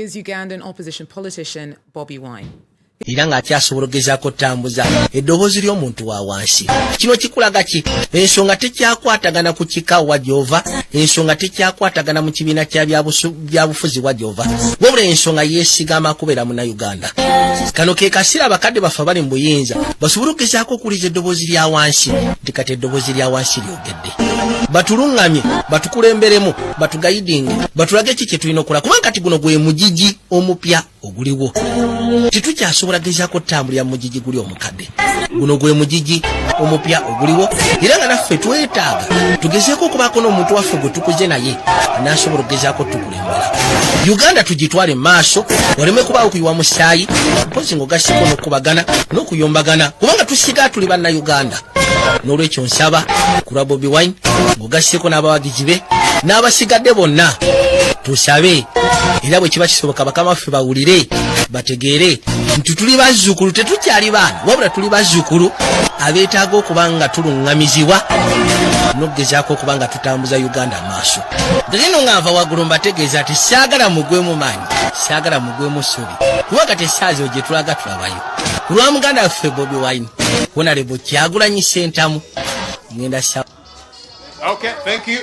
is Ugandan opposition politician Bobi Wine. Era ng'akyasobola okugezaako tambuza eddoboozi ly'omuntu wa wansi. Kino kikulaga ki? Ensonga tekyakwatagana ku kika wa gy'ova, ensonga tekyakwatagana mu kibiina kya byabufuzi wa gy'ova, wabula ensonga yeesigama kubeera Munnayuganda. Kano ke kaseera abakadde baffe abali mu buyinza basobole okugezaako okuwuliza eddoboozi lya wansi, nti kati eddoboozi lya wansi lyogedde. Batulungamye, batukulemberemu, batugayidinge, batulage ki kye tulina okukola, kubanga kati guno gwe mugigi omupya oguliwo. Tetukyasobola gezaako tambulira mugigi guli omukadde. Guno gwe mugigi omupya oguliwo, era nga naffe twetaaga tugezeeko okubaako n'omuntu waffe gwe tukuze naye n'asobola okugezaako tukulembera. Uganda tugitwale maaso, waleme kubaawo kuyiwa musaayi, mpozi ng'ogasseko n'okubagana n'okuyombagana, kubanga tusiga tuli bannayuganda. N'olwekyo nsaba ku lwa Bobi Wine ng'ogasseko n'abawagizi be n'abasigadde bonna tusabe, era bwe kiba kisoboka bakama ffe bawulire bategeere nti tuli bazzukulu, tetukyali baana wabula tuli bazzukulu abeetaaga okuba nga tuluŋŋamizibwa n'okugezaako okuba nga tutambuza Uganda maaso. Nno nga nva waggulu mbategeeza nti saagala mugwemu maanyi, saagala mugwemu ssubi, kuba kati essaazi gye tulaga tulabayo. Ku lwa muganda waffe Bobi Wine, Honorable Kyagulanyi Ssentamu, ngenda sa. Okay, thank you.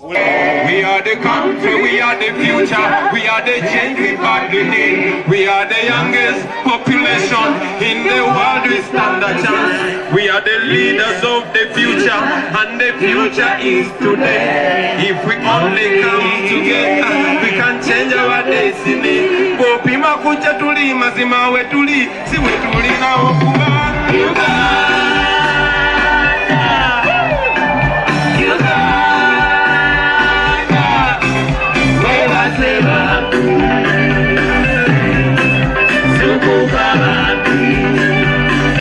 We are the country, we are the future, we are the change we badly need. We are the youngest population in the world, we stand a chance. We are the leaders of the future, and the future is today. If we only come together, we can change our destiny. Bobi makucha tuli, mazima we tuli, si we tuli na okuba.